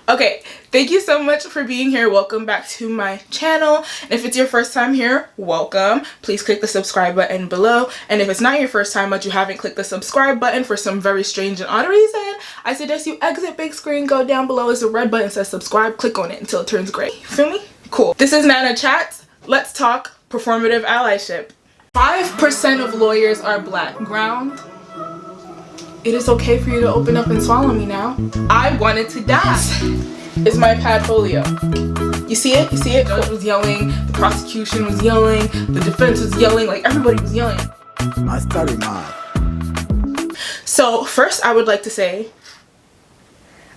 Okay, thank you so much for being here. Welcome back to my channel. And if it's your first time here, welcome. Please click the subscribe button below. And if it's not your first time but you haven't clicked the subscribe button for some very strange and odd reason, I suggest you exit big screen, go down below is the red button that says subscribe, click on it until it turns gray. You feel me? Cool. This is Nana Chats. Let's talk performative allyship. 5% of lawyers are black. Ground. It is okay for you to open up and swallow me now. I wanted to die. Is my padfolio. You see it? You see it? The judge was yelling, the prosecution was yelling, the defense was yelling, like everybody was yelling. I study mine. So first I would like to say,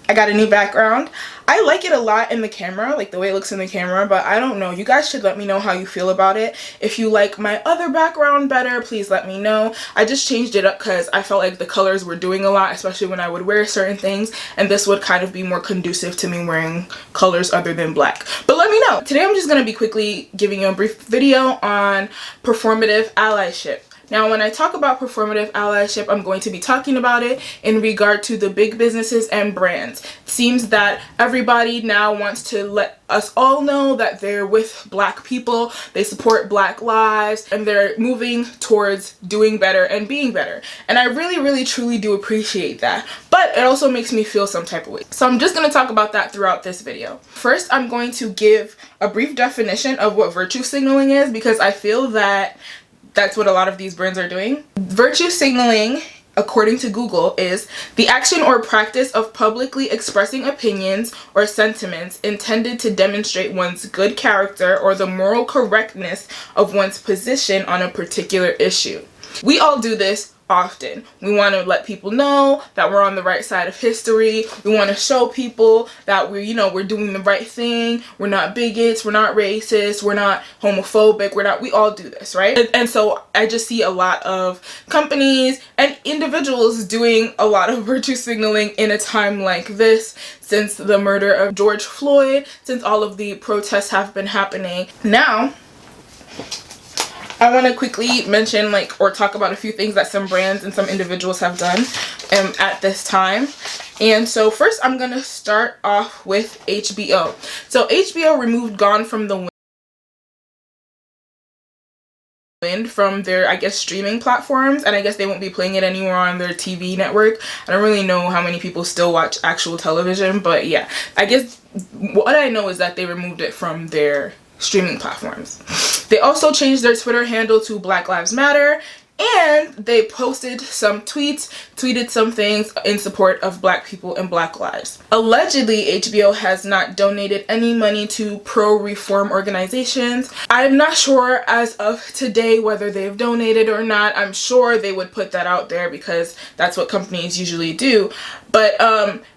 I got a new background. I like it a lot in the camera, like the way it looks in the camera, but I don't know. You guys should let me know how you feel about it. If you like my other background better, please let me know. I just changed it up because I felt like the colors were doing a lot, especially when I would wear certain things, and this would kind of be more conducive to me wearing colors other than black. But let me know. Today I'm just going to be quickly giving you a brief video on performative allyship. Now, when I talk about performative allyship, I'm going to be talking about it in regard to the big businesses and brands. It seems that everybody now wants to let us all know that they're with black people, they support black lives, and they're moving towards doing better and being better. And I really truly do appreciate that. But it also makes me feel some type of way. So I'm just going to talk about that throughout this video. First, I'm going to give a brief definition of what virtue signaling is, because I feel that that's what a lot of these brands are doing. Virtue signaling, according to Google, is the action or practice of publicly expressing opinions or sentiments intended to demonstrate one's good character or the moral correctness of one's position on a particular issue. We all do this often. We want to let people know that we're on the right side of history. We want to show people that we're doing the right thing. We're not bigots, we're not racist, we're not homophobic, we all do this, right? And so I just see a lot of companies and individuals doing a lot of virtue signaling in a time like this, since the murder of George Floyd, since all of the protests have been happening. Now, I want to quickly mention or talk about a few things that some brands and some individuals have done at this time. And so first I'm going to start off with HBO. So HBO removed Gone from the Wind from their, I guess, streaming platforms, and I guess they won't be playing it anymore on their TV network. I don't really know how many people still watch actual television, but yeah, I guess what I know is that they removed it from their streaming platforms. They also changed their Twitter handle to Black Lives Matter, and they posted some tweeted some things in support of black people and black lives. Allegedly, HBO has not donated any money to pro-reform organizations. I'm not sure as of today whether they've donated or not. I'm sure they would put that out there because that's what companies usually do. But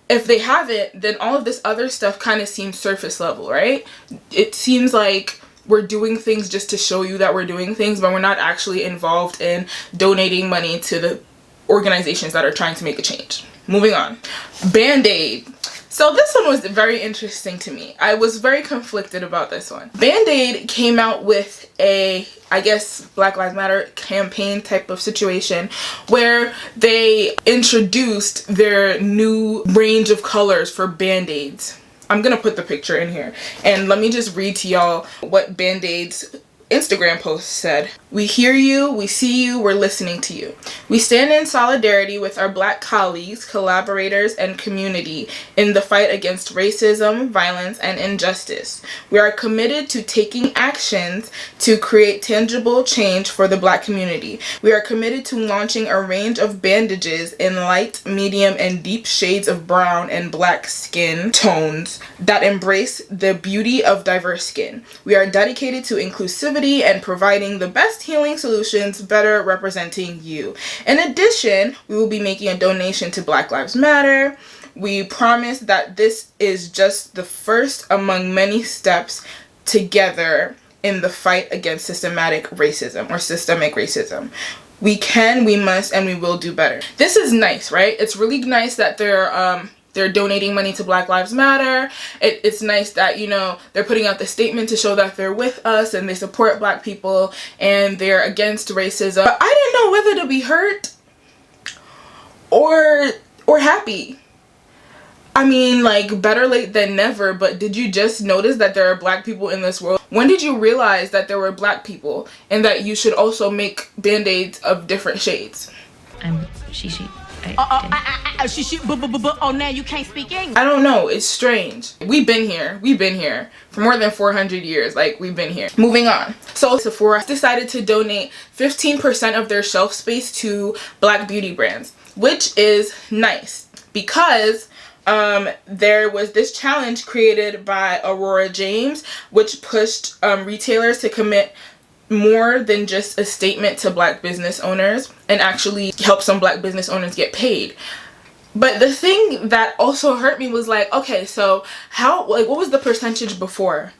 if they haven't, then all of this other stuff kind of seems surface level, right? It seems like we're doing things just to show you that we're doing things, but we're not actually involved in donating money to the organizations that are trying to make a change. Moving on. BandAid. So this one was very interesting to me. I was very conflicted about this one. BandAid came out with a, I guess, Black Lives Matter campaign type of situation where they introduced their new range of colors for Band-Aids. I'm gonna put the picture in here, and let me just read to y'all what BandAid's Instagram post said. "We hear you, we see you, we're listening to you. We stand in solidarity with our black colleagues, collaborators, and community in the fight against racism, violence, and injustice. We are committed to taking actions to create tangible change for the black community. We are committed to launching a range of bandages in light, medium, and deep shades of brown and black skin tones that embrace the beauty of diverse skin. We are dedicated to inclusivity and providing the best healing solutions, better representing you. In addition, we will be making a donation to Black Lives Matter. We promise that this is just the first among many steps together in the fight against systematic racism or systemic racism. We can, we must, and we will do better." This is nice, right? It's really nice that they're donating money to Black Lives Matter. It's nice that, they're putting out the statement to show that they're with us and they support black people and they're against racism. But I didn't know whether to be hurt or we're happy. I mean, like, better late than never, but did you just notice that there are black people in this world? When did you realize that there were black people and that you should also make band-aids of different shades? I'm she. Oh, now you can't speak English. I don't know, it's strange. We've been here for more than 400 years. Like, we've been here. Moving on. So Sephora decided to donate 15% of their shelf space to black beauty brands, which is nice because there was this challenge created by Aurora James, which pushed retailers to commit more than just a statement to black business owners and actually help some black business owners get paid. But the thing that also hurt me was like, okay, so what was the percentage before?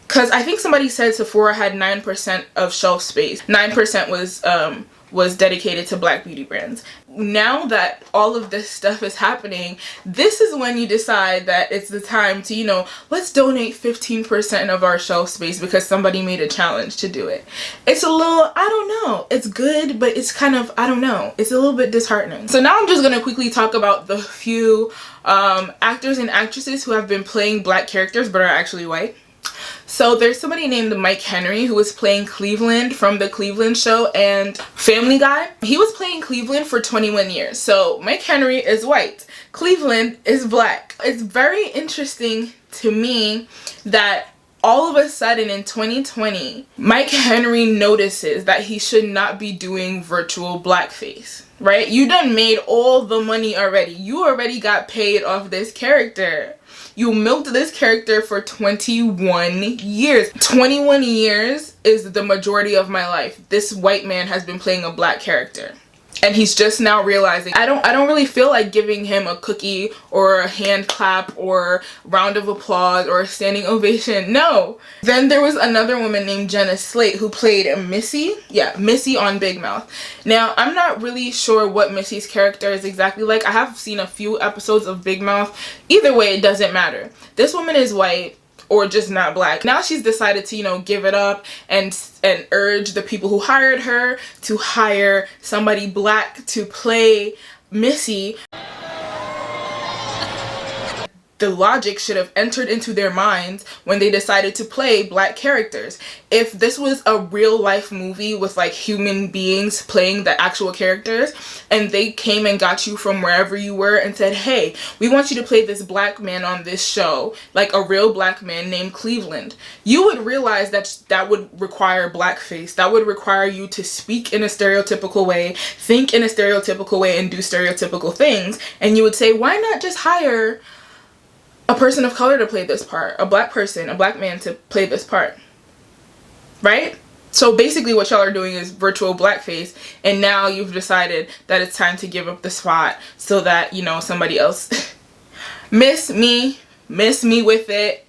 Because I think somebody said Sephora had 9% of shelf space. 9% was dedicated to black beauty brands. Now that all of this stuff is happening, this is when you decide that it's the time to, you know, let's donate 15% of our shelf space because somebody made a challenge to do it. It's a little, I don't know, it's good, but it's kind of, I don't know, it's a little bit disheartening. So now I'm just gonna quickly talk about the few actors and actresses who have been playing black characters but are actually white. So there's somebody named Mike Henry who was playing Cleveland from the Cleveland Show and Family Guy. He was playing Cleveland for 21 years. So Mike Henry is white. Cleveland is black. It's very interesting to me that all of a sudden in 2020, Mike Henry notices that he should not be doing virtual blackface. Right? You done made all the money already. You already got paid off this character. You milked this character for 21 years. 21 years is the majority of my life. This white man has been playing a black character. And he's just now realizing, I don't really feel like giving him a cookie or a hand clap or round of applause or a standing ovation. No. Then there was another woman named Jenna Slate who played Missy. Yeah, Missy on Big Mouth. Now, I'm not really sure what Missy's character is exactly like. I have seen a few episodes of Big Mouth. Either way, it doesn't matter. This woman is white or just not black. Now she's decided to, you know, give it up and urge the people who hired her to hire somebody black to play Missy. The logic should have entered into their minds when they decided to play black characters. If this was a real life movie with like human beings playing the actual characters and they came and got you from wherever you were and said, hey, we want you to play this black man on this show, like a real black man named Cleveland, you would realize that that would require blackface. That would require you to speak in a stereotypical way, think in a stereotypical way, and do stereotypical things. And you would say, why not just hire a person of color to play this part, a black person, a black man to play this part, right? So basically what y'all are doing is virtual blackface, and now you've decided that it's time to give up the spot so that, you know, somebody else miss me with it.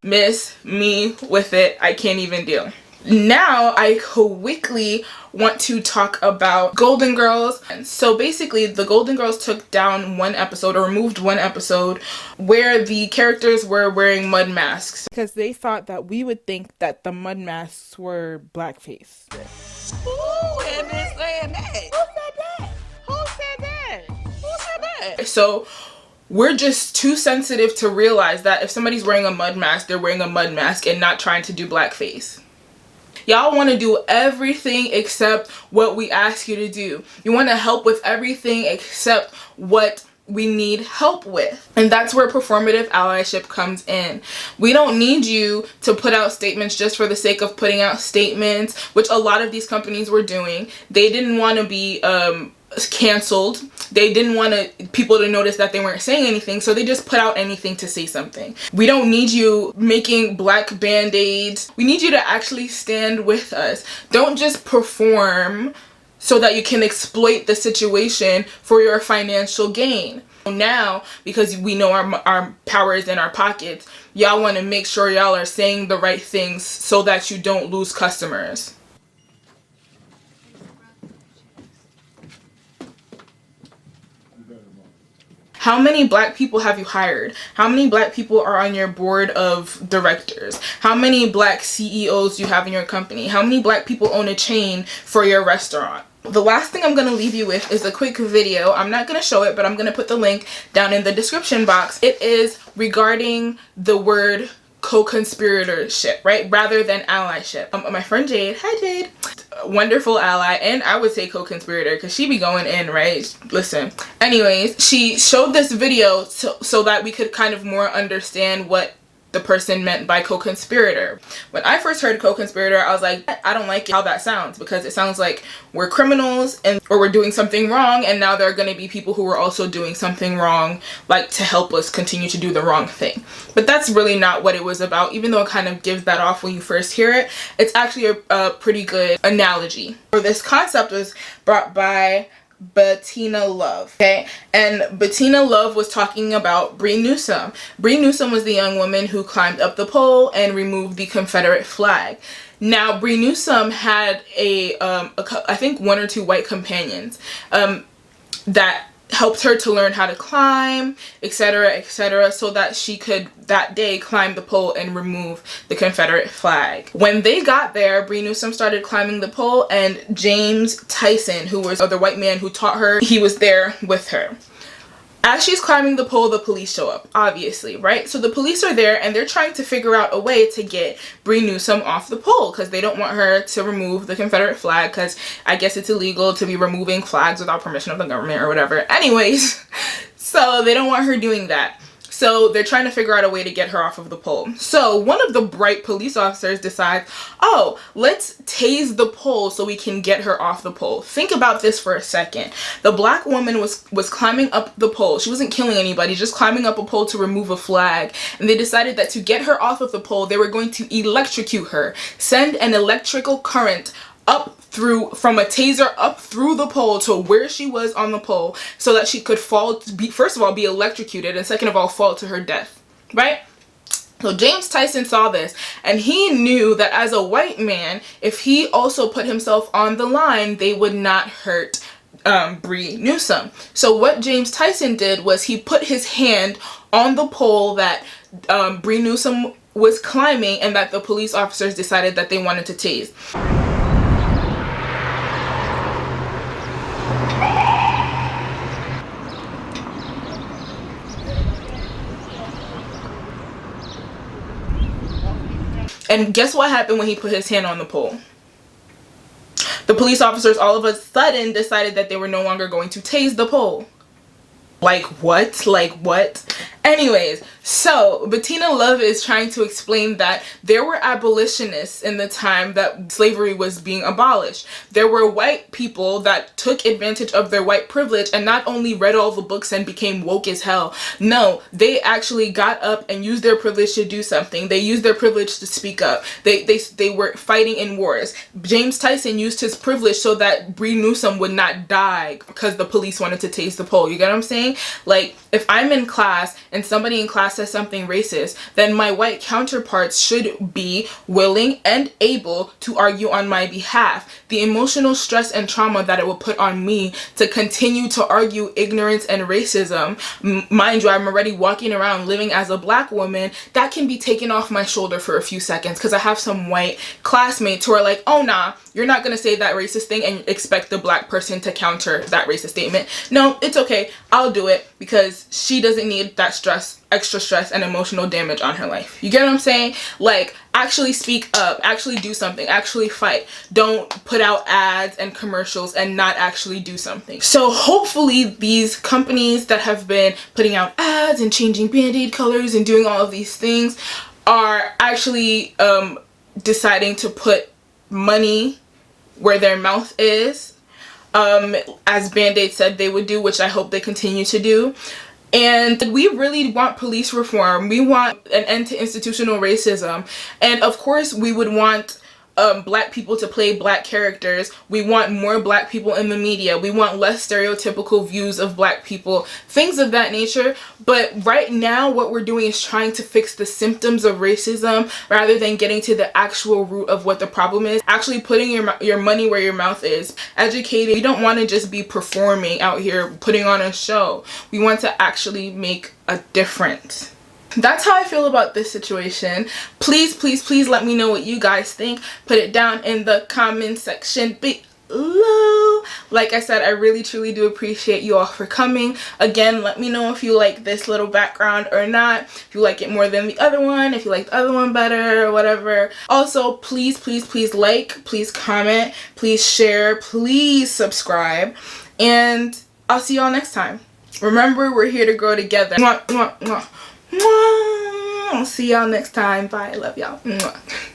Miss me with it. I can't even deal. Now I quickly want to talk about Golden Girls. So basically the Golden Girls took down one episode or removed one episode where the characters were wearing mud masks because they thought that we would think that the mud masks were blackface. Who had been saying that? Who said that? Who said that? Who said that? So we're just too sensitive to realize that if somebody's wearing a mud mask, they're wearing a mud mask and not trying to do blackface. Y'all want to do everything except what we ask you to do. You want to help with everything except what we need help with. And that's where performative allyship comes in. We don't need you to put out statements just for the sake of putting out statements, which a lot of these companies were doing. They didn't want to be canceled. They didn't want people to notice that they weren't saying anything, so they just put out anything to say something. We don't need you making black band-aids. We need you to actually stand with us. Don't just perform so that you can exploit the situation for your financial gain. Now, because we know our power is in our pockets, y'all want to make sure y'all are saying the right things so that you don't lose customers. How many black people have you hired? How many black people are on your board of directors? How many black CEOs do you have in your company? How many black people own a chain for your restaurant? The last thing I'm going to leave you with is a quick video. I'm not going to show it, but I'm going to put the link down in the description box. It is regarding the word co-conspiratorship, right? Rather than allyship. My friend Jade, hi Jade, wonderful ally, and I would say co-conspirator because she be going in, right? Listen. Anyways, she showed this video so that we could kind of more understand what the person meant by co-conspirator. When I first heard co-conspirator, I was like, I don't like how that sounds, because it sounds like we're criminals or we're doing something wrong, and now there are going to be people who are also doing something wrong, like to help us continue to do the wrong thing. But that's really not what it was about, even though it kind of gives that off when you first hear it. It's actually a pretty good analogy. Or this concept was brought by Bettina Love, okay? And Bettina Love was talking about Bree Newsome. Bree Newsome was the young woman who climbed up the pole and removed the Confederate flag. Now, Bree Newsome had I think 1 or 2 white companions that helped her to learn how to climb, etc., so that she could that day climb the pole and remove the Confederate flag. When they got there, Bree Newsome started climbing the pole, and James Tyson, who was the other white man who taught her, he was there with her. As she's climbing the pole, the police show up, obviously, right? So the police are there, and they're trying to figure out a way to get Bree Newsome off the pole, because they don't want her to remove the Confederate flag, because I guess it's illegal to be removing flags without permission of the government or whatever. Anyways, so they don't want her doing that. So they're trying to figure out a way to get her off of the pole. So one of the bright police officers decides, oh, let's tase the pole so we can get her off the pole. Think about this for a second. The black woman was climbing up the pole. She wasn't killing anybody, just climbing up a pole to remove a flag. And they decided that to get her off of the pole, they were going to electrocute her, send an electrical current from a taser up through the pole to where she was on the pole, so that she could fall, first of all, be electrocuted, and second of all, fall to her death, right? So James Tyson saw this, and he knew that as a white man, if he also put himself on the line, they would not hurt Bree Newsome. So what James Tyson did was he put his hand on the pole that Bree Newsome was climbing, and that the police officers decided that they wanted to tase. And guess what happened when he put his hand on the pole? The police officers all of a sudden decided that they were no longer going to tase the pole. Like what? Like what? Anyways, so Bettina Love is trying to explain that there were abolitionists in the time that slavery was being abolished. There were white people that took advantage of their white privilege and not only read all the books and became woke as hell. No, they actually got up and used their privilege to do something. They used their privilege to speak up. They were fighting in wars. James Tyson used his privilege so that Bree Newsome would not die because the police wanted to tase the pole. You get what I'm saying? Like, if I'm in class and somebody in class says something racist, then my white counterparts should be willing and able to argue on my behalf. The emotional stress and trauma that it will put on me to continue to argue ignorance and racism, mind you, I'm already walking around living as a black woman, that can be taken off my shoulder for a few seconds because I have some white classmates who are like, oh nah, you're not gonna say that racist thing and expect the black person to counter that racist statement. No, it's okay, I'll do it because she doesn't need that stress, extra stress and emotional damage on her life. You get what I'm saying? Like, actually speak up, actually do something, actually fight. Don't put out ads and commercials and not actually do something. So hopefully these companies that have been putting out ads and changing BandAid colors and doing all of these things are actually deciding to put money where their mouth is, as BandAid said they would do, which I hope they continue to do. And we really want police reform. We want an end to institutional racism. And of course we would want black people to play black characters. We want more black people in the media. We want less stereotypical views of black people, things of that nature. But right now what we're doing is trying to fix the symptoms of racism rather than getting to the actual root of what the problem is. Actually putting your money where your mouth is. Educating. We don't want to just be performing out here, putting on a show. We want to actually make a difference. That's how I feel about this situation. Please, please, please let me know what you guys think. Put it down in the comment section below. Like I said, I really truly do appreciate you all for coming. Again, let me know if you like this little background or not. If you like it more than the other one, if you like the other one better or whatever. Also, please, please, please like, please comment, please share, please subscribe. And I'll see y'all next time. Remember, we're here to grow together. Mwah, mwah, mwah. Mwah. I'll see y'all next time. Bye. Love y'all. Mwah.